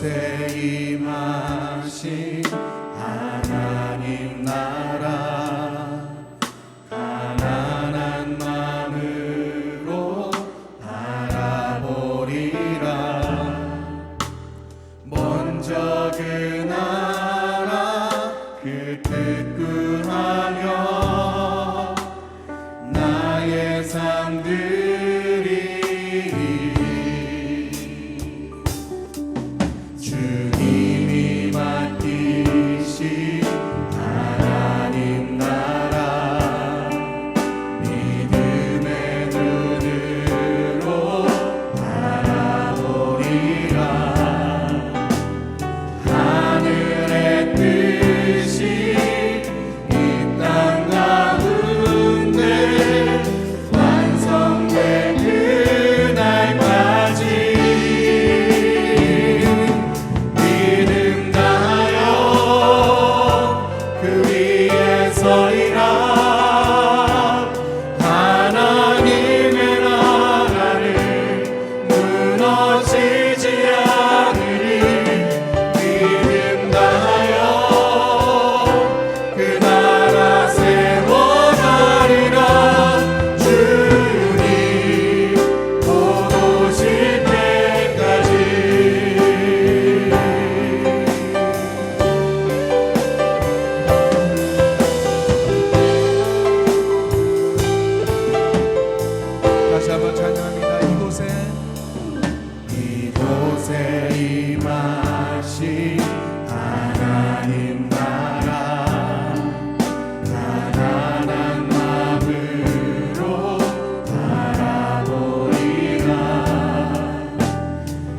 이곳에 임하신 하나님 나라 가난한 마음으로 바라보리라. 먼저 그 나라 그 뜻 구하며 나의 삶들이 주님이 맡기신 하나님 나라 믿음의 눈으로 바라보리라. 하늘의 뜻이 이 땅 가운데 완성될 그날까지 믿음 다하여 그 위에 서리라. 하나님의 나라는 무너지지 않으리. 믿음 다하여 그 나라 세워가리라. 주님 곧 오실 때까지. 다시 한번 찬양합니다. 이곳에 임하신 하나님 나라 가난한 마음으로 바라보리라.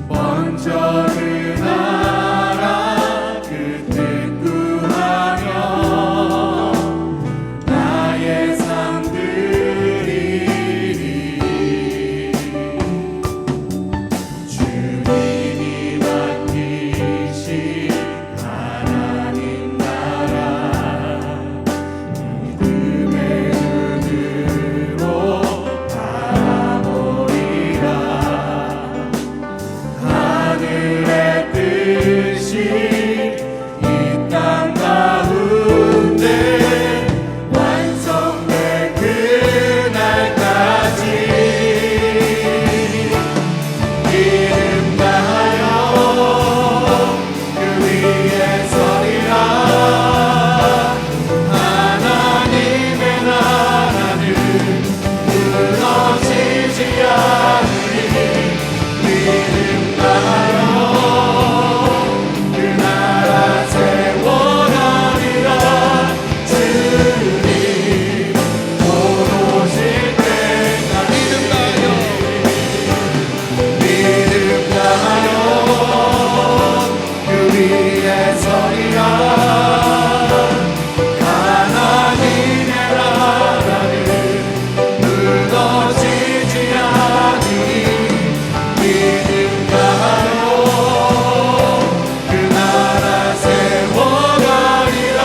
먼저 그 나라 그 뜻 구하며 나의 삶들이 주님이 맡기신 하나님 나라 믿음의 눈으로 바라보리라. 하늘의 뜻이 이 땅 가운데 완성될 그날까지 믿음 다하여 그 위에 서리라. 하나님의 나라는 무너지지 않으리. 믿음 다하여 그 나라 세워가리라. 주님 곧 오실 때까지 믿음 다하여 그 위에 서리라. 하나님의 나라는 무너지지 않으리. 믿음 다하여 그 나라 세워가리라.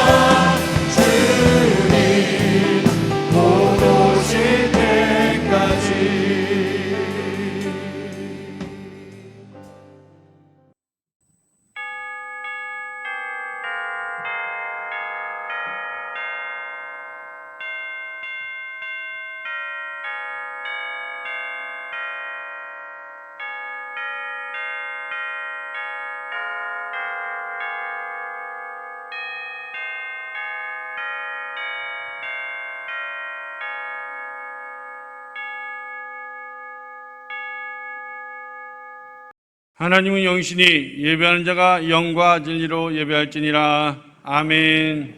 주님 곧 오실 때까지. 하나님은 영신이 예배하는 자가 영과 진리로 예배할지니라. 아멘.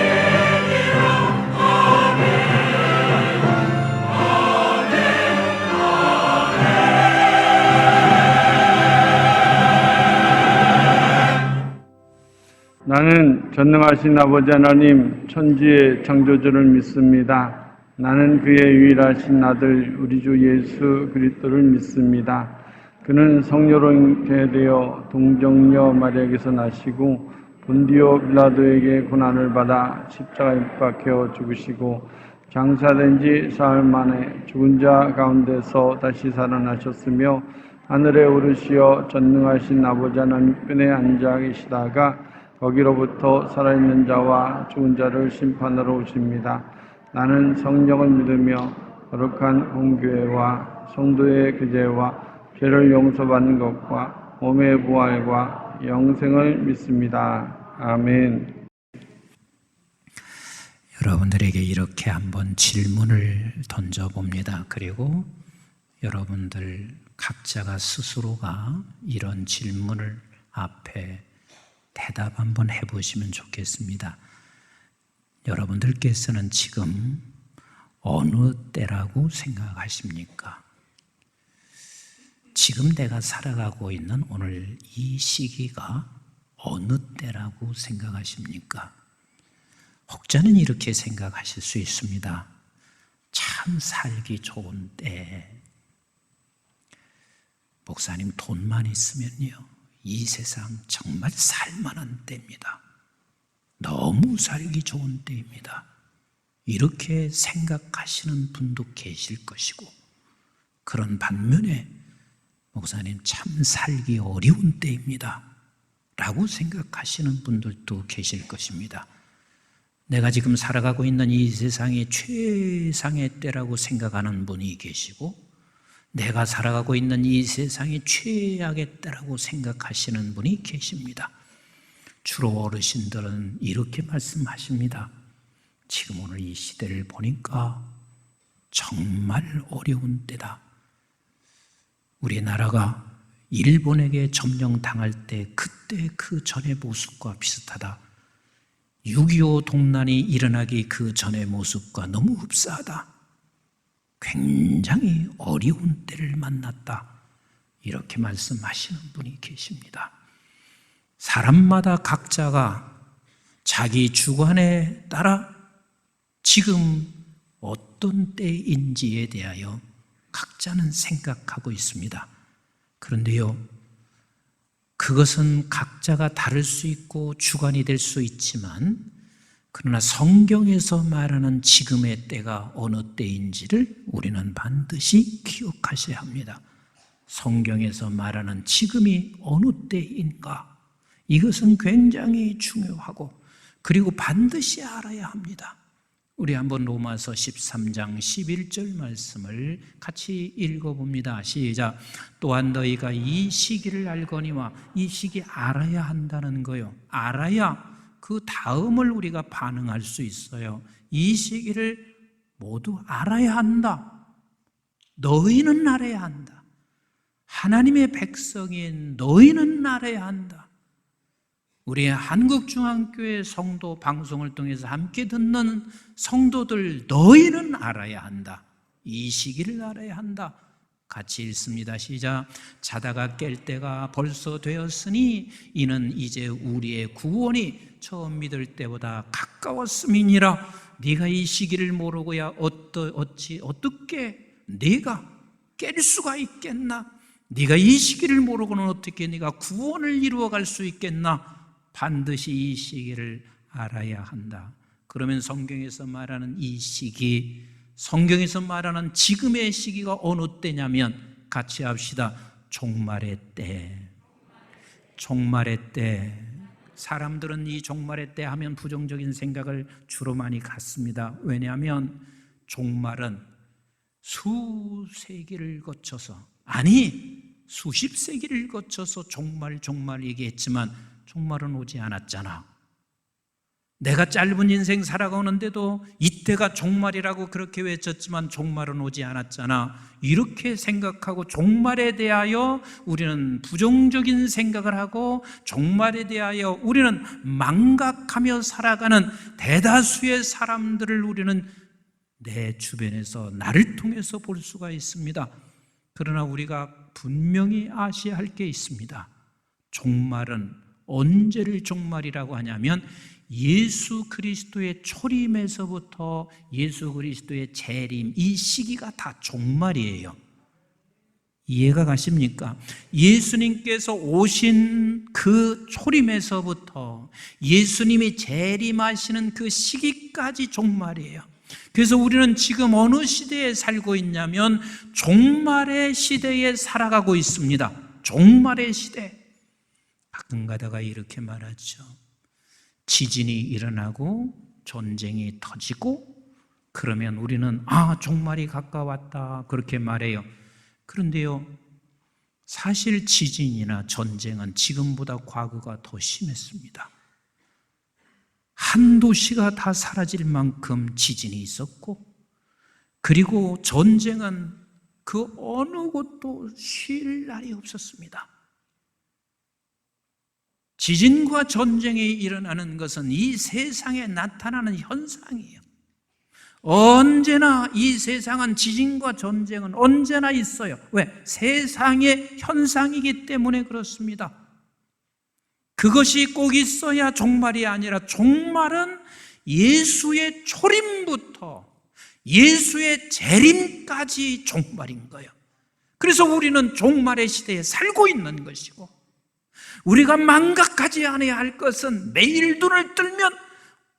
예배할지니라. 나는 전능하신 아버지 하나님 천지의 창조주를 믿습니다. 나는 그의 유일하신 아들 우리 주 예수 그리스도를 믿습니다. 그는 성령으로 잉태되어 동정녀 마리아에게서 나시고 본디오 빌라도에게 고난을 받아 십자가에 못 박혀 죽으시고 장사된 지 사흘 만에 죽은 자 가운데서 다시 살아나셨으며 하늘에 오르시어 전능하신 아버지 하나님 편에 앉아 계시다가 거기로부터 살아있는 자와 죽은 자를 심판하러 오십니다. 나는 성령을 믿으며 거룩한 공교회와 성도의 교제와 죄를 용서받는 것과 몸의 부활과 영생을 믿습니다. 아멘. 여러분들에게 이렇게 한번 질문을 던져봅니다. 그리고 여러분들 각자가 스스로가 이런 질문을 앞에 대답 한번 해보시면 좋겠습니다. 여러분들께서는 지금 어느 때라고 생각하십니까? 지금 내가 살아가고 있는 오늘 이 시기가 어느 때라고 생각하십니까? 혹자는 이렇게 생각하실 수 있습니다. 참 살기 좋은 때. 목사님 돈만 있으면요, 이 세상 정말 살만한 때입니다. 너무 살기 좋은 때입니다. 이렇게 생각하시는 분도 계실 것이고, 그런 반면에 목사님 참 살기 어려운 때입니다 라고 생각하시는 분들도 계실 것입니다. 내가 지금 살아가고 있는 이 세상이 최상의 때라고 생각하는 분이 계시고, 내가 살아가고 있는 이 세상이 최악의 때라고 생각하시는 분이 계십니다. 주로 어르신들은 이렇게 말씀하십니다. 지금 오늘 이 시대를 보니까 정말 어려운 때다. 우리나라가 일본에게 점령당할 때 그때 그 전의 모습과 비슷하다. 6.25 동란이 일어나기 그 전의 모습과 너무 흡사하다. 굉장히 어려운 때를 만났다. 이렇게 말씀하시는 분이 계십니다. 사람마다 각자가 자기 주관에 따라 지금 어떤 때인지에 대하여 각자는 생각하고 있습니다. 그런데요, 그것은 각자가 다를 수 있고 주관이 될 수 있지만, 그러나 성경에서 말하는 지금의 때가 어느 때인지를 우리는 반드시 기억하셔야 합니다. 성경에서 말하는 지금이 어느 때인가, 이것은 굉장히 중요하고, 그리고 반드시 알아야 합니다. 우리 한번 로마서 13장 11절 말씀을 같이 읽어봅니다. 시작. 또한 너희가 이 시기를 알거니와, 이 시기 알아야 한다는 거요. 알아야 그 다음을 우리가 반응할 수 있어요. 이 시기를 모두 알아야 한다. 너희는 알아야 한다. 하나님의 백성인 너희는 알아야 한다. 우리 한국중앙교회 성도 방송을 통해서 함께 듣는 성도들, 너희는 알아야 한다. 이 시기를 알아야 한다. 같이 읽습니다. 시작. 자다가 깰 때가 벌써 되었으니 이는 이제 우리의 구원이 처음 믿을 때보다 가까웠음이니라. 네가 이 시기를 모르고야 어떻게 네가 깰 수가 있겠나? 네가 이 시기를 모르고는 어떻게 네가 구원을 이루어갈 수 있겠나? 반드시 이 시기를 알아야 한다. 그러면 성경에서 말하는 이 시기, 성경에서 말하는 지금의 시기가 어느 때냐면, 같이 합시다. 종말의 때. 종말의 때. 사람들은 이 종말의 때 하면 부정적인 생각을 주로 많이 갖습니다. 왜냐하면 종말은 수세기를 거쳐서, 아니 수십 세기를 거쳐서 종말 얘기했지만 종말은 오지 않았잖아. 내가 짧은 인생 살아가는데도 이때가 종말이라고 그렇게 외쳤지만 종말은 오지 않았잖아. 이렇게 생각하고 종말에 대하여 우리는 부정적인 생각을 하고, 종말에 대하여 우리는 망각하며 살아가는 대다수의 사람들을 우리는 내 주변에서, 나를 통해서 볼 수가 있습니다. 그러나 우리가 분명히 아셔야 할 게 있습니다. 종말은 언제를 종말이라고 하냐면 예수 그리스도의 초림에서부터 예수 그리스도의 재림, 이 시기가 다 종말이에요. 이해가 가십니까? 예수님께서 오신 그 초림에서부터 예수님이 재림하시는 그 시기까지 종말이에요. 그래서 우리는 지금 어느 시대에 살고 있냐면 종말의 시대에 살아가고 있습니다. 종말의 시대. 가끔 가다가 이렇게 말하죠. 지진이 일어나고 전쟁이 터지고 그러면 우리는 종말이 가까웠다 그렇게 말해요. 그런데요, 사실 지진이나 전쟁은 지금보다 과거가 더 심했습니다. 한 도시가 다 사라질 만큼 지진이 있었고, 그리고 전쟁은 그 어느 곳도 쉴 날이 없었습니다. 지진과 전쟁이 일어나는 것은 이 세상에 나타나는 현상이에요. 언제나 이 세상은 지진과 전쟁은 언제나 있어요. 왜? 세상의 현상이기 때문에 그렇습니다. 그것이 꼭 있어야 종말이 아니라 종말은 예수의 초림부터 예수의 재림까지 종말인 거예요. 그래서 우리는 종말의 시대에 살고 있는 것이고, 우리가 망각하지 않아야 할 것은 매일 눈을 뜨면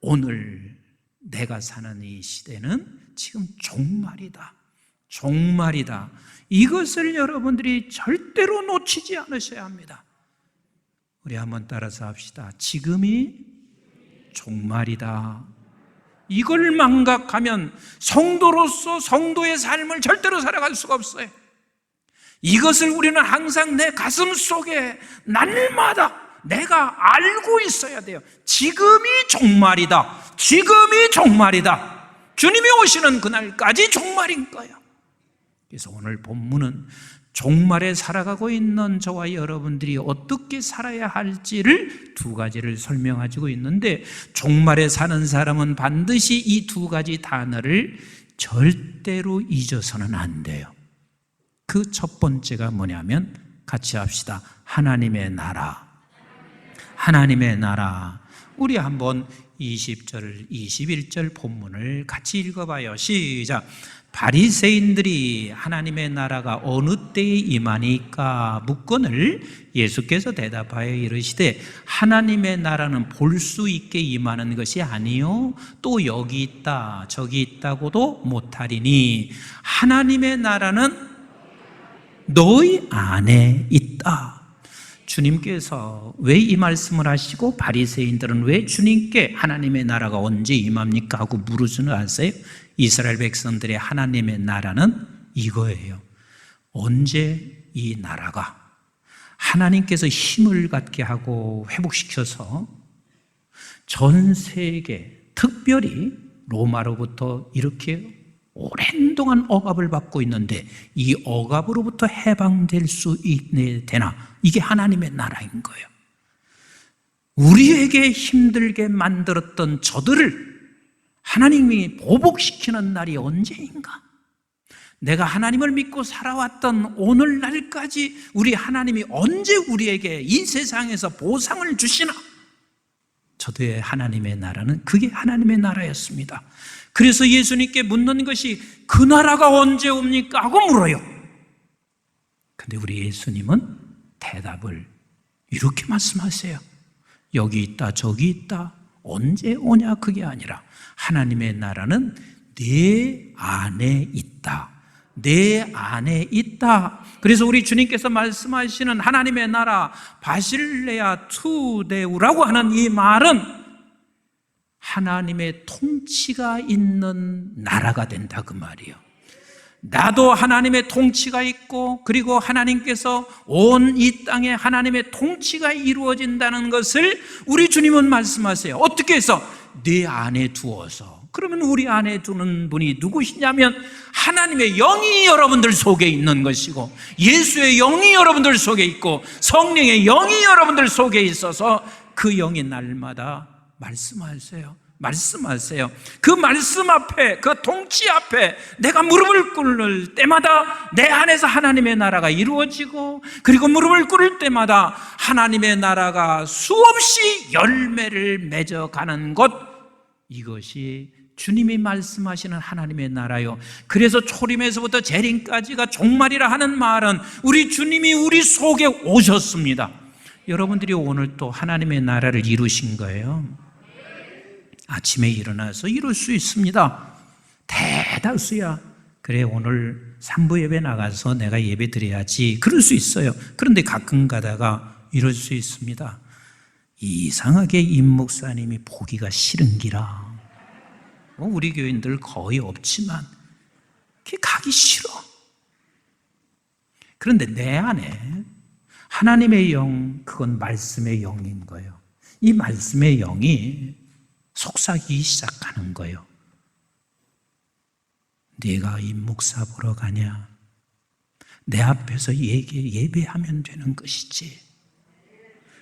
오늘 내가 사는 이 시대는 지금 종말이다. 종말이다. 이것을 여러분들이 절대로 놓치지 않으셔야 합니다. 우리 한번 따라서 합시다. 지금이 종말이다. 이걸 망각하면 성도로서 성도의 삶을 절대로 살아갈 수가 없어요. 이것을 우리는 항상 내 가슴 속에 날마다 내가 알고 있어야 돼요. 지금이 종말이다. 지금이 종말이다. 주님이 오시는 그날까지 종말인 거예요. 그래서 오늘 본문은 종말에 살아가고 있는 저와 여러분들이 어떻게 살아야 할지를 두 가지를 설명하고 있는데, 종말에 사는 사람은 반드시 이 두 가지 단어를 절대로 잊어서는 안 돼요. 그 첫 번째가 뭐냐면 같이 합시다. 하나님의 나라. 하나님의 나라. 우리 한번 20절, 21절 본문을 같이 읽어봐요. 시작. 바리새인들이 하나님의 나라가 어느 때에 임하니까 묻거늘 예수께서 대답하여 이르시되 하나님의 나라는 볼 수 있게 임하는 것이 아니요 또 여기 있다 저기 있다고도 못하리니 하나님의 나라는 너희 안에 있다. 주님께서 왜 이 말씀을 하시고 바리새인들은 왜 주님께 하나님의 나라가 언제 임합니까 하고 물으시는 아세요? 이스라엘 백성들의 하나님의 나라는 이거예요. 언제 이 나라가 하나님께서 힘을 갖게 하고 회복시켜서 전 세계, 특별히 로마로부터 이렇게 오랜 동안 억압을 받고 있는데 이 억압으로부터 해방될 수 되나, 이게 하나님의 나라인 거예요. 우리에게 힘들게 만들었던 저들을 하나님이 보복시키는 날이 언제인가? 내가 하나님을 믿고 살아왔던 오늘날까지 우리 하나님이 언제 우리에게 이 세상에서 보상을 주시나? 저도의 하나님의 나라는 그게 하나님의 나라였습니다. 그래서 예수님께 묻는 것이 그 나라가 언제 옵니까? 하고 물어요. 근데 우리 예수님은 대답을 이렇게 말씀하세요. 여기 있다 저기 있다 언제 오냐 그게 아니라 하나님의 나라는 내 안에 있다. 내 안에 있다. 그래서 우리 주님께서 말씀하시는 하나님의 나라 바실레아 투데우라고 하는 이 말은 하나님의 통치가 있는 나라가 된다 그 말이에요. 나도 하나님의 통치가 있고 그리고 하나님께서 온 이 땅에 하나님의 통치가 이루어진다는 것을 우리 주님은 말씀하세요. 어떻게 해서? 내 안에 두어서. 그러면 우리 안에 두는 분이 누구시냐면 하나님의 영이 여러분들 속에 있는 것이고 예수의 영이 여러분들 속에 있고 성령의 영이 여러분들 속에 있어서 그 영이 날마다 말씀하세요. 그 말씀 앞에, 그 통치 앞에 내가 무릎을 꿇을 때마다 내 안에서 하나님의 나라가 이루어지고, 그리고 무릎을 꿇을 때마다 하나님의 나라가 수없이 열매를 맺어가는 것, 이것이 주님이 말씀하시는 하나님의 나라요. 그래서 초림에서부터 재림까지가 종말이라 하는 말은 우리 주님이 우리 속에 오셨습니다. 여러분들이 오늘 또 하나님의 나라를 이루신 거예요. 아침에 일어나서 이룰 수 있습니다. 대다수야. 그래, 오늘 3부 예배 나가서 내가 예배 드려야지, 그럴 수 있어요. 그런데 가끔 가다가 이럴 수 있습니다. 이상하게 임 목사님이 보기가 싫은기라. 우리 교인들 거의 없지만 그게 가기 싫어. 그런데 내 안에 하나님의 영, 그건 말씀의 영인 거예요. 이 말씀의 영이 속삭이기 시작하는 거예요. 네가 임 목사 보러 가냐? 내 앞에서 예배하면 되는 것이지.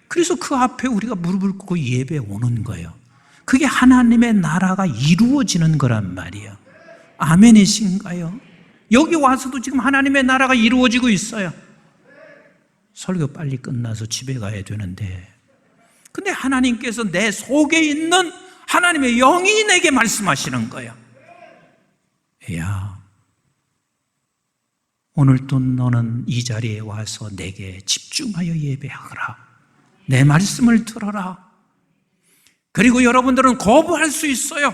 그래서 그 앞에 우리가 무릎을 꿇고 예배 오는 거예요. 그게 하나님의 나라가 이루어지는 거란 말이에요. 아멘이신가요? 여기 와서도 지금 하나님의 나라가 이루어지고 있어요. 설교 빨리 끝나서 집에 가야 되는데, 근데 하나님께서 내 속에 있는 하나님의 영이 내게 말씀하시는 거예요. 야, 오늘도 너는 이 자리에 와서 내게 집중하여 예배하거라. 내 말씀을 들어라. 그리고 여러분들은 거부할 수 있어요.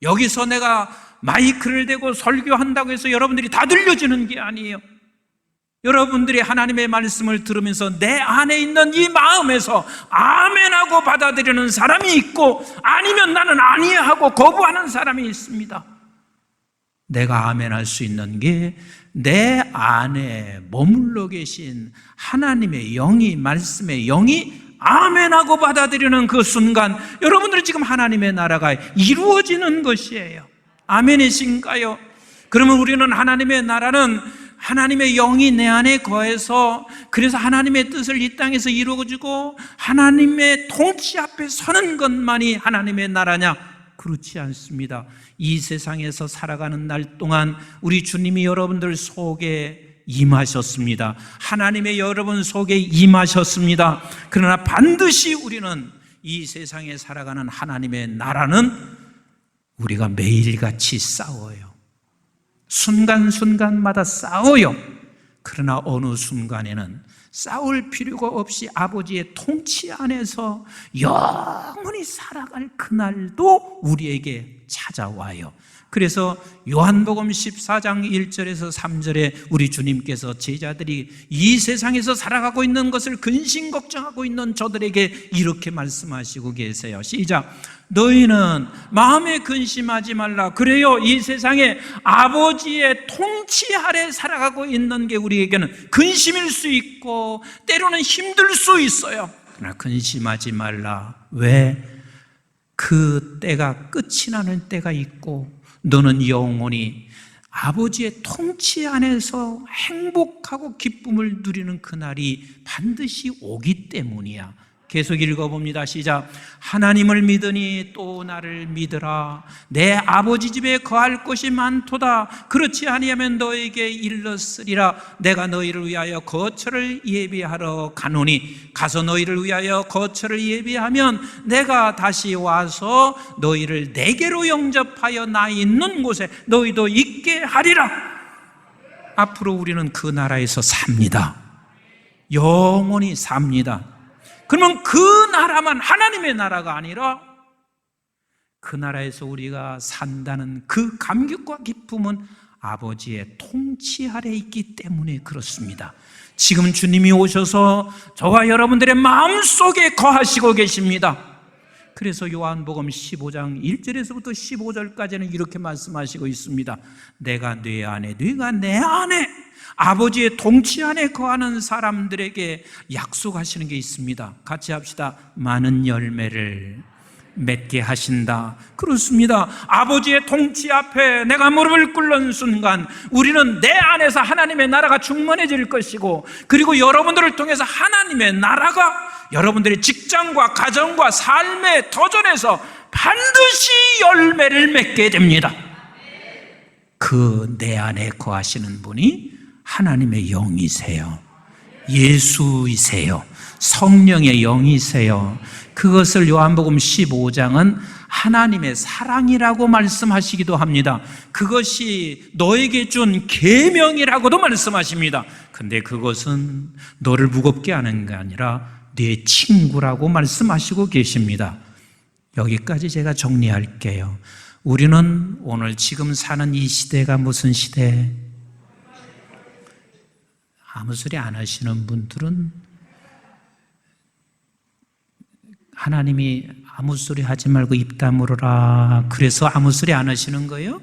여기서 내가 마이크를 대고 설교한다고 해서 여러분들이 다 들려지는 게 아니에요. 여러분들이 하나님의 말씀을 들으면서 내 안에 있는 이 마음에서 아멘하고 받아들이는 사람이 있고, 아니면 나는 아니야 하고 거부하는 사람이 있습니다. 내가 아멘할 수 있는 게 내 안에 머물러 계신 하나님의 영이, 말씀의 영이 아멘하고 받아들이는 그 순간, 여러분들이 지금 하나님의 나라가 이루어지는 것이에요. 아멘이신가요? 그러면 우리는 하나님의 나라는 하나님의 영이 내 안에 거해서, 그래서 하나님의 뜻을 이 땅에서 이루어지고 하나님의 통치 앞에 서는 것만이 하나님의 나라냐? 그렇지 않습니다. 이 세상에서 살아가는 날 동안 우리 주님이 여러분들 속에 임하셨습니다. 하나님의 여러분 속에 임하셨습니다. 그러나 반드시 우리는 이 세상에 살아가는 하나님의 나라는 우리가 매일같이 싸워요. 순간순간마다 싸워요. 그러나 어느 순간에는 싸울 필요가 없이 아버지의 통치 안에서 영원히 살아갈 그날도 우리에게 찾아와요. 그래서 요한복음 14장 1절에서 3절에 우리 주님께서 제자들이 이 세상에서 살아가고 있는 것을 근심 걱정하고 있는 저들에게 이렇게 말씀하시고 계세요. 시작. 너희는 마음에 근심하지 말라. 그래요, 이 세상에 아버지의 통치 아래 살아가고 있는 게 우리에게는 근심일 수 있고 때로는 힘들 수 있어요. 그러나 근심하지 말라. 왜? 그 때가 끝이 나는 때가 있고 너는 영원히 아버지의 통치 안에서 행복하고 기쁨을 누리는 그날이 반드시 오기 때문이야. 계속 읽어봅니다. 시작. 하나님을 믿으니 또 나를 믿으라. 내 아버지 집에 거할 곳이 많도다. 그렇지 아니하면 너에게 일렀으리라. 내가 너희를 위하여 거처를 예비하러 가노니 가서 너희를 위하여 거처를 예비하면 내가 다시 와서 너희를 내게로 영접하여 나 있는 곳에 너희도 있게 하리라. 앞으로 우리는 그 나라에서 삽니다. 영원히 삽니다. 그러면 그 나라만 하나님의 나라가 아니라 그 나라에서 우리가 산다는 그 감격과 기쁨은 아버지의 통치 아래 있기 때문에 그렇습니다. 지금 주님이 오셔서 저와 여러분들의 마음속에 거하시고 계십니다. 그래서 요한복음 15장 1절에서부터 15절까지는 이렇게 말씀하시고 있습니다. 내가 내 안에, 네가 내 안에, 아버지의 통치 안에 거하는 사람들에게 약속하시는 게 있습니다. 같이 합시다. 많은 열매를 맺게 하신다. 그렇습니다. 아버지의 통치 앞에 내가 무릎을 꿇는 순간 우리는 내 안에서 하나님의 나라가 충만해질 것이고, 그리고 여러분들을 통해서 하나님의 나라가 여러분들의 직장과 가정과 삶의 터전에서 반드시 열매를 맺게 됩니다. 그 내 안에 거하시는 분이 하나님의 영이세요. 예수이세요. 성령의 영이세요. 그것을 요한복음 15장은 하나님의 사랑이라고 말씀하시기도 합니다. 그것이 너에게 준 계명이라고도 말씀하십니다. 근데 그것은 너를 무겁게 하는 게 아니라 네 친구라고 말씀하시고 계십니다. 여기까지 제가 정리할게요. 우리는 오늘 지금 사는 이 시대가 무슨 시대? 아무 소리 안 하시는 분들은 하나님이 아무 소리 하지 말고 입 다물어라, 그래서 아무 소리 안 하시는 거예요?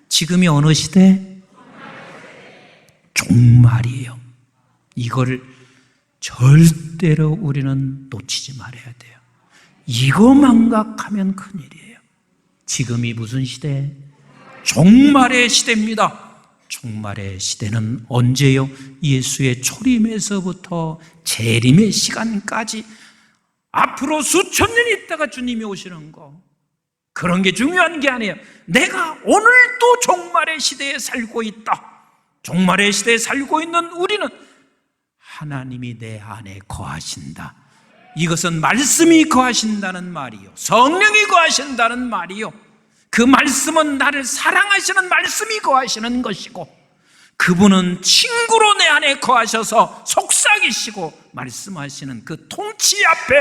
지금이 어느 시대? 종말이에요. 이걸 절대로 우리는 놓치지 말아야 돼요. 이거 망각하면 큰일이에요. 지금이 무슨 시대? 종말의 시대입니다. 종말의 시대는 언제요? 예수의 초림에서부터 재림의 시간까지 앞으로 수천 년 있다가 주님이 오시는 거, 그런 게 중요한 게 아니에요. 내가 오늘도 종말의 시대에 살고 있다. 종말의 시대에 살고 있는 우리는 하나님이 내 안에 거하신다. 이것은 말씀이 거하신다는 말이요, 성령이 거하신다는 말이요, 그 말씀은 나를 사랑하시는 말씀이 거하시는 것이고, 그분은 친구로 내 안에 거하셔서 속삭이시고 말씀하시는 그 통치 앞에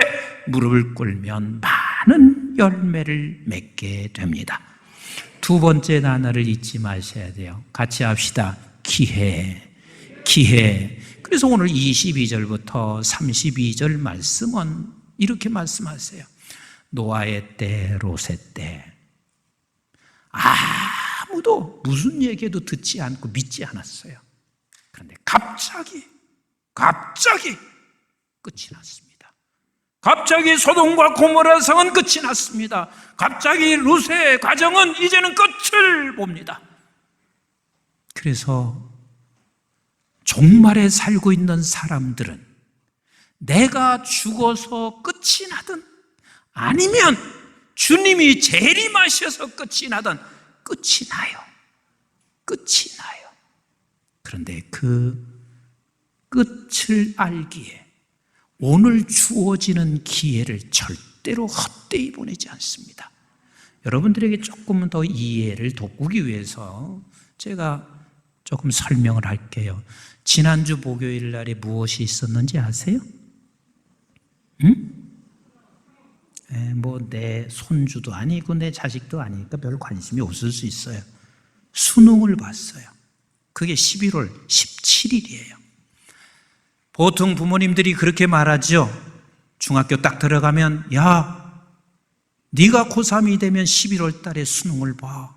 무릎을 꿇으면 많은 열매를 맺게 됩니다. 두 번째 단어를 잊지 마셔야 돼요. 같이 합시다. 기회. 기회. 그래서 오늘 22절부터 32절 말씀은 이렇게 말씀하세요. 노아의 때, 롯의 때. 아무도 무슨 얘기도 듣지 않고 믿지 않았어요. 그런데 갑자기 끝이 났습니다. 갑자기 소돔과 고모라 성은 끝이 났습니다. 갑자기 롯의 가정은 이제는 끝을 봅니다. 그래서 종말에 살고 있는 사람들은 내가 죽어서 끝이 나든 아니면 주님이 재림하셔서 끝이 나든 끝이 나요. 끝이 나요. 그런데 그 끝을 알기에 오늘 주어지는 기회를 절대로 헛되이 보내지 않습니다. 여러분들에게 조금 더 이해를 돕기 위해서 제가 조금 설명을 할게요. 지난주 목요일 날에 무엇이 있었는지 아세요? 뭐 내 손주도 아니고 내 자식도 아니니까 별 관심이 없을 수 있어요. 수능을 봤어요. 그게 11월 17일이에요. 보통 부모님들이 그렇게 말하죠. 중학교 딱 들어가면 야, 네가 고3이 되면 11월 달에 수능을 봐.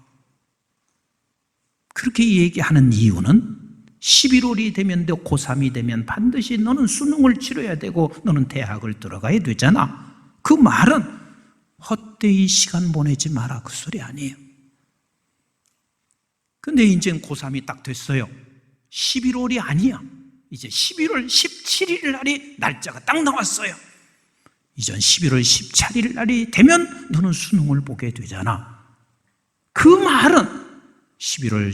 그렇게 얘기하는 이유는 11월이 되면 고3이 되면 반드시 너는 수능을 치러야 되고 너는 대학을 들어가야 되잖아. 그 말은 헛되이 시간 보내지 마라, 그 소리 아니에요. 근데 이제 고3이 딱 됐어요. 11월이 아니야. 이제 11월 17일 날이 날짜가 딱 나왔어요. 이전 11월 17일 날이 되면 너는 수능을 보게 되잖아. 그 말은 11월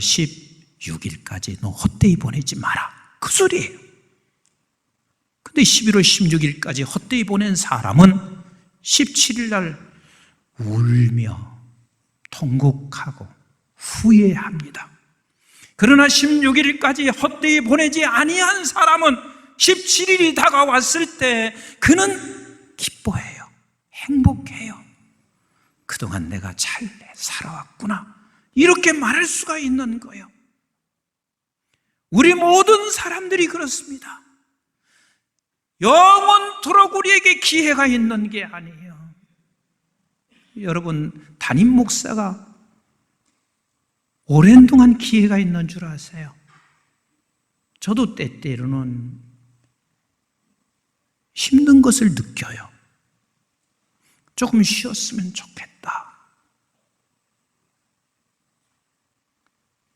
16일까지 너 헛되이 보내지 마라, 그 소리예요. 근데 11월 16일까지 헛되이 보낸 사람은 17일 날 울며 통곡하고 후회합니다. 그러나 16일까지 헛되이 보내지 아니한 사람은 17일이 다가왔을 때 그는 기뻐해요. 행복해요. 그동안 내가 잘 살아왔구나, 이렇게 말할 수가 있는 거예요. 우리 모든 사람들이 그렇습니다. 영원토록 우리에게 기회가 있는 게 아니에요. 여러분, 담임 목사가 오랜 동안 기회가 있는 줄 아세요? 저도 때때로는 힘든 것을 느껴요. 조금 쉬었으면 좋겠다.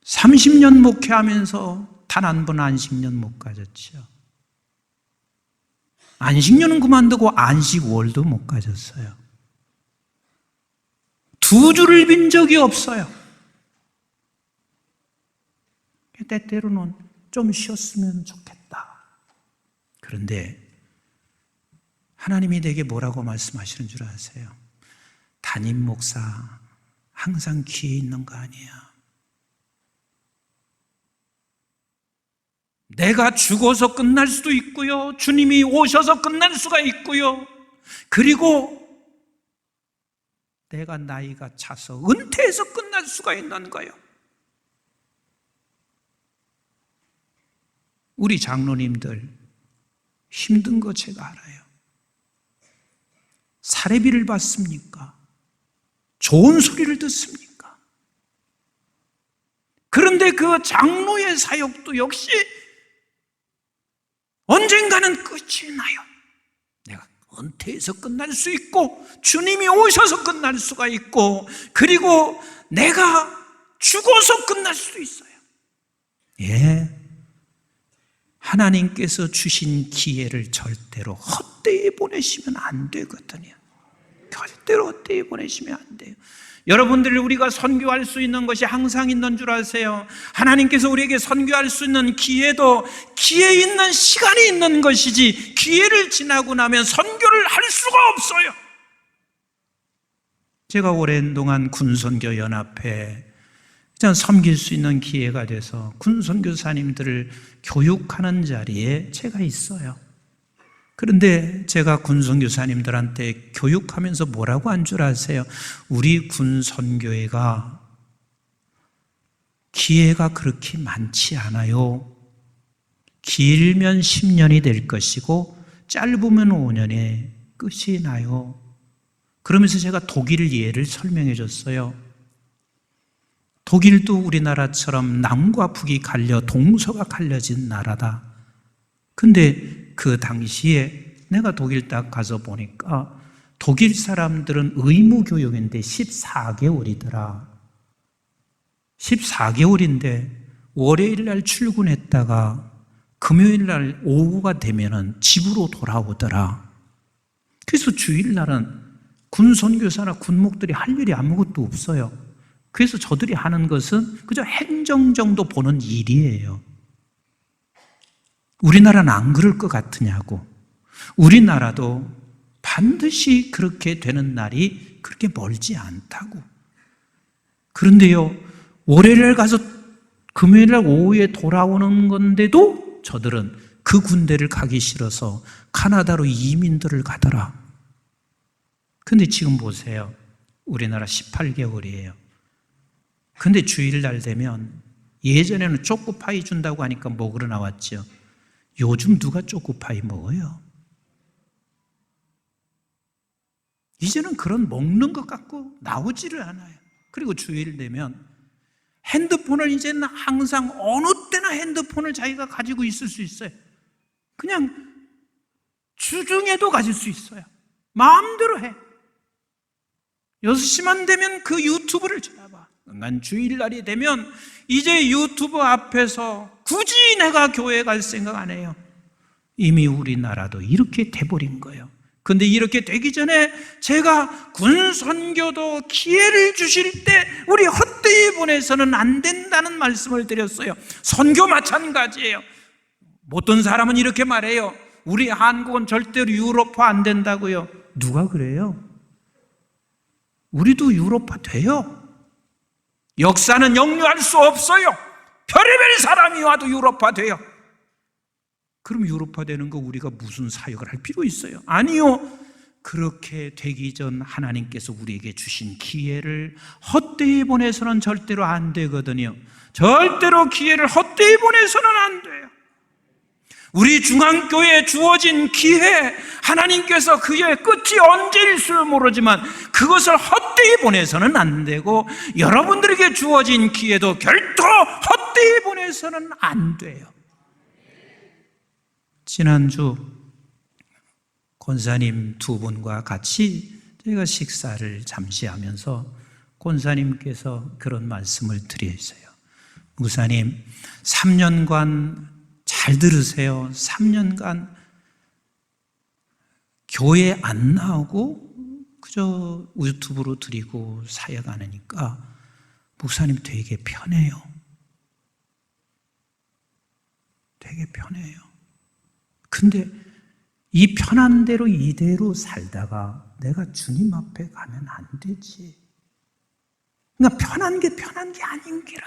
30년 목회하면서 단 한 번 안식년 못 가졌죠. 안식년은 그만두고 안식월도 못 가졌어요. 2주를 빈 적이 없어요. 때때로는 좀 쉬었으면 좋겠다. 그런데 하나님이 내게 뭐라고 말씀하시는 줄 아세요? 담임 목사 항상 귀에 있는 거 아니야. 내가 죽어서 끝날 수도 있고요. 주님이 오셔서 끝날 수가 있고요. 그리고 내가 나이가 차서 은퇴해서 끝날 수가 있는 거예요. 우리 장로님들 힘든 거 제가 알아요. 사례비를 받습니까? 좋은 소리를 듣습니까? 그런데 그 장로의 사역도 역시 언젠가는 끝이 나요. 내가 은퇴해서 끝날 수 있고 주님이 오셔서 끝날 수가 있고 그리고 내가 죽어서 끝날 수도 있어요. 예, 하나님께서 주신 기회를 절대로 헛되이 보내시면 안 되거든요. 절대로 헛되이 보내시면 안 돼요. 여러분들, 우리가 선교할 수 있는 것이 항상 있는 줄 아세요? 하나님께서 우리에게 선교할 수 있는 기회도 기회 있는 시간이 있는 것이지 기회를 지나고 나면 선교를 할 수가 없어요. 제가 오랜 동안 군선교연합회 섬길 수 있는 기회가 돼서 군선교사님들을 교육하는 자리에 제가 있어요. 그런데 제가 군선교사님들한테 교육하면서 뭐라고 한 줄 아세요? 우리 군선교회가 기회가 그렇게 많지 않아요. 길면 10년이 될 것이고 짧으면 5년에 끝이 나요. 그러면서 제가 독일 예를 설명해 줬어요. 독일도 우리나라처럼 남과 북이 갈려 동서가 갈려진 나라다. 근데 그 당시에 내가 독일 딱 가서 보니까 독일 사람들은 의무교육인데 14개월이더라. 14개월인데 월요일 날 출근했다가 금요일 날 오후가 되면은 집으로 돌아오더라. 그래서 주일날은 군선교사나 군목들이 할 일이 아무것도 없어요. 그래서 저들이 하는 것은 그저 행정 정도 보는 일이에요. 우리나라는 안 그럴 것 같으냐고. 우리나라도 반드시 그렇게 되는 날이 그렇게 멀지 않다고. 그런데요, 월요일날 가서 금요일날 오후에 돌아오는 건데도 저들은 그 군대를 가기 싫어서 카나다로 이민들을 가더라. 근데 지금 보세요. 우리나라 18개월이에요. 근데 주일날 되면 예전에는 초코파이 준다고 하니까 먹으러 나왔죠. 요즘 누가 초코파이 먹어요? 이제는 그런 먹는 것 갖고 나오지를 않아요. 그리고 주일 되면 핸드폰을 이제는 항상 어느 때나 핸드폰을 자기가 가지고 있을 수 있어요. 그냥 주중에도 가질 수 있어요. 마음대로 해. 6시만 되면 그 유튜브를 쳐다봐. 난 주일날이 되면 이제 유튜브 앞에서 굳이 내가 교회 갈 생각 안 해요. 이미 우리나라도 이렇게 돼버린 거예요. 근데 이렇게 되기 전에 제가 군선교도 기회를 주실 때 우리 헛되이 보내서는 안 된다는 말씀을 드렸어요. 선교 마찬가지예요. 어떤 사람은 이렇게 말해요. 우리 한국은 절대로 유럽화 안 된다고요. 누가 그래요? 우리도 유럽화 돼요. 역사는 역류할 수 없어요. 별의별 사람이 와도 유럽화 돼요. 그럼 유럽화 되는 거 우리가 무슨 사역을 할 필요 있어요? 아니요. 그렇게 되기 전 하나님께서 우리에게 주신 기회를 헛되이 보내서는 절대로 안 되거든요. 절대로 기회를 헛되이 보내서는 안 돼요. 우리 중앙교회에 주어진 기회, 하나님께서 그의 끝이 언제일지를 모르지만 그것을 헛되이 보내서는 안 되고 여러분들에게 주어진 기회도 결코 헛되이 보내서는 안 돼요. 지난주 권사님 두 분과 같이 제가 식사를 잠시 하면서 권사님께서 그런 말씀을 드렸어요. 목사님, 3년간 잘 들으세요. 3년간 교회 안 나오고 그저 유튜브로 드리고 사역 안 하니까 목사님 되게 편해요. 되게 편해요. 근데 이 편한 대로 이대로 살다가 내가 주님 앞에 가면 안 되지. 그러니까 편한 게 아닌 기라.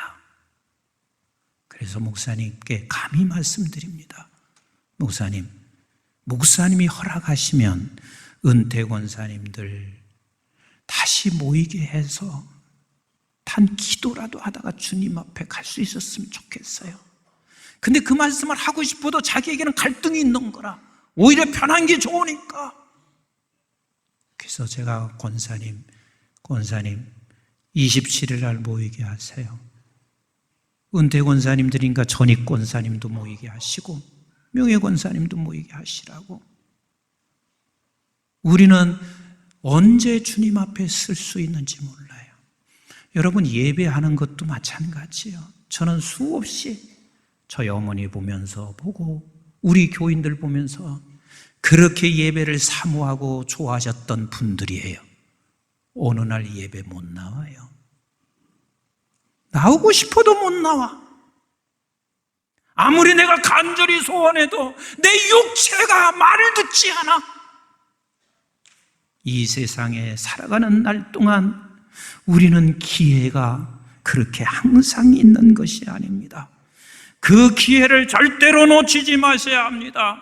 그래서 목사님께 감히 말씀드립니다. 목사님이 허락하시면 은퇴 권사님들 다시 모이게 해서 단 기도라도 하다가 주님 앞에 갈 수 있었으면 좋겠어요. 근데 그 말씀을 하고 싶어도 자기에게는 갈등이 있는 거라. 오히려 편한 게 좋으니까. 그래서 제가 권사님 27일 날 모이게 하세요. 은퇴 권사님들인가 전입 권사님도 모이게 하시고 명예 권사님도 모이게 하시라고. 우리는 언제 주님 앞에 쓸 수 있는지 몰라요. 여러분, 예배하는 것도 마찬가지예요. 저는 수없이 저희 어머니 보면서 보고 우리 교인들 보면서 그렇게 예배를 사모하고 좋아하셨던 분들이에요. 어느 날 예배 못 나와요. 나오고 싶어도 못 나와. 아무리 내가 간절히 소원해도 내 육체가 말을 듣지 않아. 이 세상에 살아가는 날 동안 우리는 기회가 그렇게 항상 있는 것이 아닙니다. 그 기회를 절대로 놓치지 마셔야 합니다.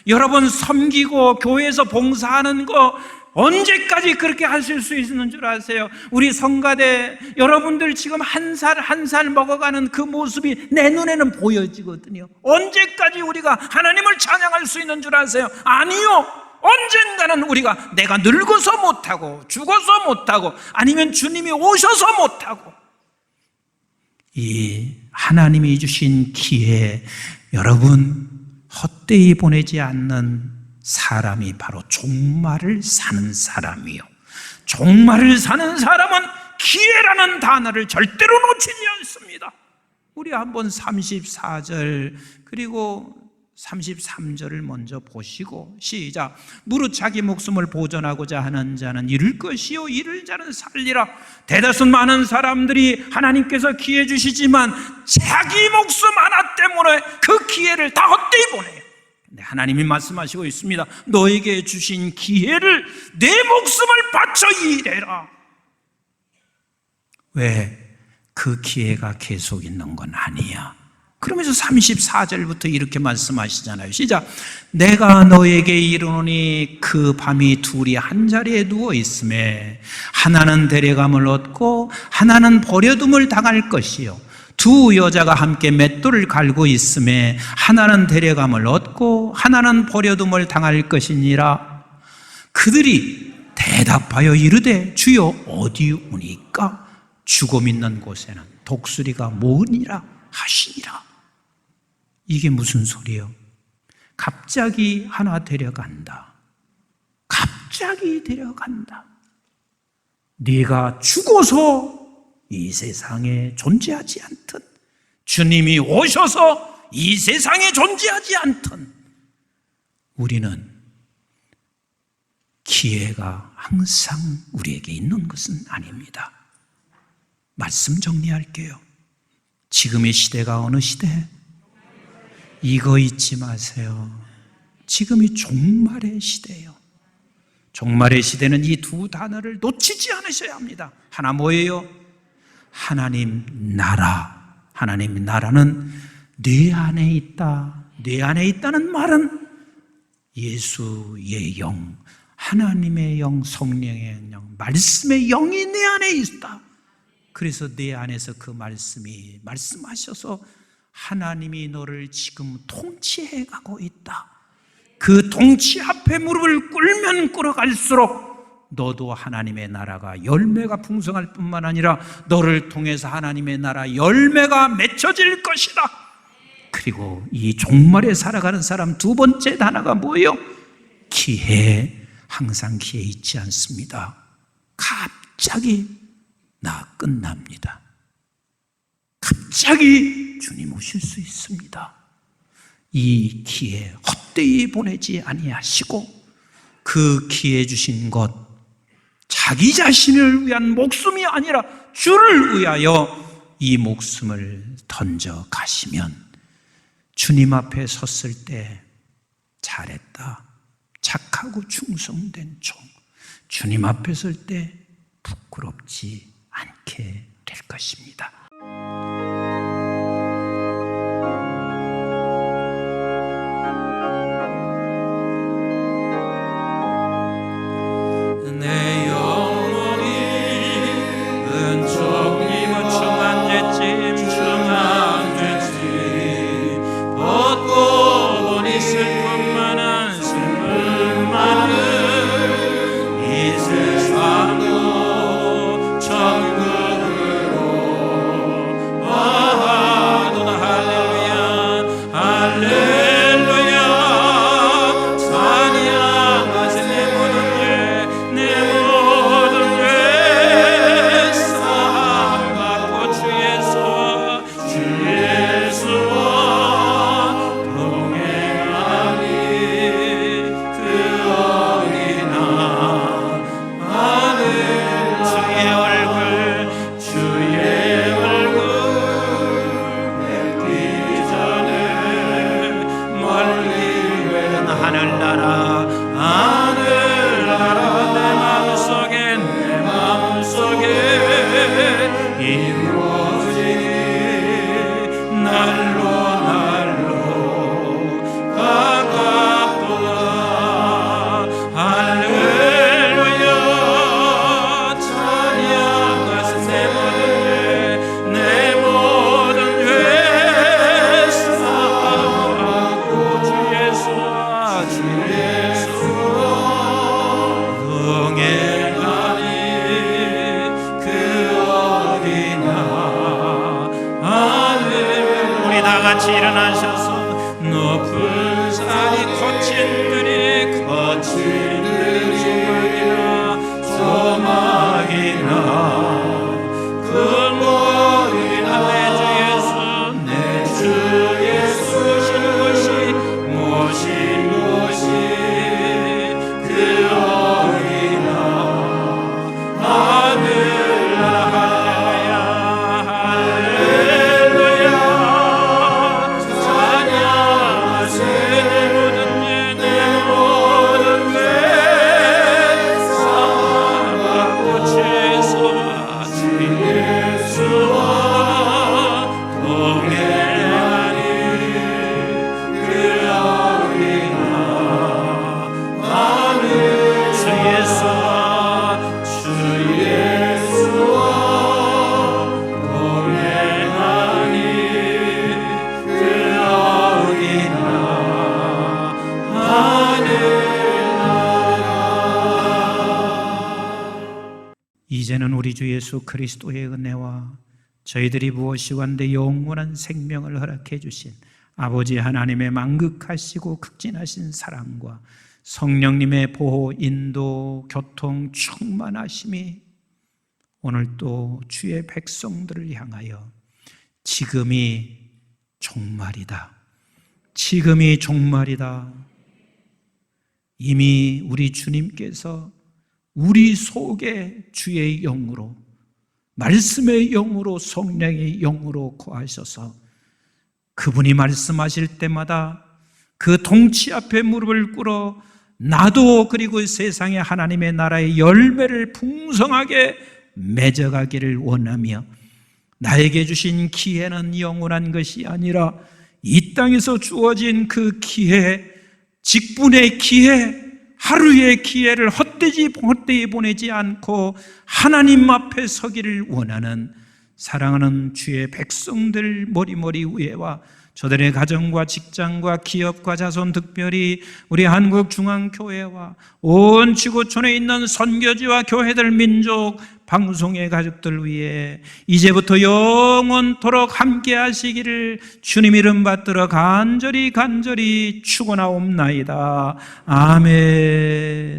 여러분, 섬기고 교회에서 봉사하는 거 언제까지 그렇게 하실 수 있는 줄 아세요? 우리 성가대 여러분들 지금 한 살 먹어가는 그 모습이 내 눈에는 보여지거든요. 언제까지 우리가 하나님을 찬양할 수 있는 줄 아세요? 아니요. 언젠가는 우리가 내가 늙어서 못하고 죽어서 못하고 아니면 주님이 오셔서 못하고, 이 하나님이 주신 기회, 여러분 헛되이 보내지 않는 사람이 바로 종말을 사는 사람이요. 종말을 사는 사람은 기회라는 단어를 절대로 놓치지 않습니다. 우리 한번 34절 그리고 33절을 먼저 보시고 시작. 무릇 자기 목숨을 보존하고자 하는 자는 잃을 것이요 잃을 자는 살리라. 대다수 많은 사람들이 하나님께서 기회 주시지만 자기 목숨 하나 때문에 그 기회를 다 헛되이 보내요. 근데 하나님이 말씀하시고 있습니다. 너에게 주신 기회를 내 목숨을 바쳐 일해라. 왜? 그 기회가 계속 있는 건 아니야. 그러면서 34절부터 이렇게 말씀하시잖아요. 시작. 내가 너에게 이르노니 그 밤이 둘이 한 자리에 누워 있음에 하나는 데려감을 얻고 하나는 버려둠을 당할 것이요 두 여자가 함께 맷돌을 갈고 있음에 하나는 데려감을 얻고 하나는 버려둠을 당할 것이니라. 그들이 대답하여 이르되 주여 어디 오니까? 죽음 있는 곳에는 독수리가 모으니라 하시니라. 이게 무슨 소리예요? 갑자기 하나 데려간다. 갑자기 데려간다. 네가 죽어서 이 세상에 존재하지 않든 주님이 오셔서 이 세상에 존재하지 않든 우리는 기회가 항상 우리에게 있는 것은 아닙니다. 말씀 정리할게요. 지금의 시대가 어느 시대? 이거 잊지 마세요. 지금이 종말의 시대예요. 종말의 시대는 이 두 단어를 놓치지 않으셔야 합니다. 하나 뭐예요? 하나님 나라. 하나님 나라는 내 안에 있다. 내 안에 있다는 말은 예수의 영, 하나님의 영, 성령의 영, 말씀의 영이 내 안에 있다. 그래서 내 안에서 그 말씀이 말씀하셔서 하나님이 너를 지금 통치해 가고 있다. 그 통치 앞에 무릎을 꿇으면 꿇어갈수록 너도 하나님의 나라가 열매가 풍성할 뿐만 아니라 너를 통해서 하나님의 나라 열매가 맺혀질 것이다. 그리고 이 종말에 살아가는 사람 두 번째 단어가 뭐예요? 기회. 항상 기회 있지 않습니다. 갑자기 끝납니다. 갑자기 주님 오실 수 있습니다. 이 기회 헛되이 보내지 아니하시고 그 기회 주신 것, 자기 자신을 위한 목숨이 아니라 주를 위하여 이 목숨을 던져 가시면 주님 앞에 섰을 때 잘했다, 착하고 충성된 종, 주님 앞에 설 때 부끄럽지 않게 될 것입니다. 내 영혼이 은총 입어 충만 죄짐 벗고 보니 슬픔 많은 슬픔 많은 이 세상도 천국으로 와도다. 할렐루야 할렐루야 찬양하세. 내 모든 죄 내 모든 죄 사함받고 주 예수와 동행하니 그 어린 하늘 주의 얼굴 뵙기 전에 멀리 외는 하늘나라 내 마음속에 이루어지니 날로 가깝도다. 할렐루야 찬양하세. 내 모든 죄 사함받고 주 예수와 동행하니 그 어린 하늘. 우리 다 같이 일어나셔서 높은 산이 거친 들이 조막이나 그 머리나 내 주 예수 모신 곳이 그 어린 하늘나라. 할렐루야 찬양하세. 내 모든 죄 사함받고 주 예수와 동행하니 그 어린 하늘. 주 예수와 동행하니 그 어린 하늘. 이제는 우리 주 예수 그리스도의 은혜와 저희들이 무엇이건대 영원한 생명을 허락해 주신 아버지 하나님의 만극하시고 극진하신 사랑과 성령님의 보호, 인도, 교통, 충만하심이 오늘 또 주의 백성들을 향하여 지금이 종말이다. 지금이 종말이다. 이미 우리 주님께서 우리 속에 주의 영으로, 말씀의 영으로, 성령의 영으로 거하셔서 그분이 말씀하실 때마다 그 통치 앞에 무릎을 꿇어 나도 그리고 세상의 하나님의 나라의 열매를 풍성하게 맺어가기를 원하며 나에게 주신 기회는 영원한 것이 아니라 이 땅에서 주어진 그 기회, 직분의 기회, 하루의 기회를 헛되이 보내지 않고 하나님 앞에 서기를 원하는 사랑하는 주의 백성들 머리머리 위에와 저들의 가정과 직장과 기업과 자손, 특별히 우리 한국중앙교회와 온 지구촌에 있는 선교지와 교회들, 민족, 방송의 가족들 위해 이제부터 영원토록 함께 하시기를 주님 이름 받들어 간절히 축원하옵나이다. 아멘.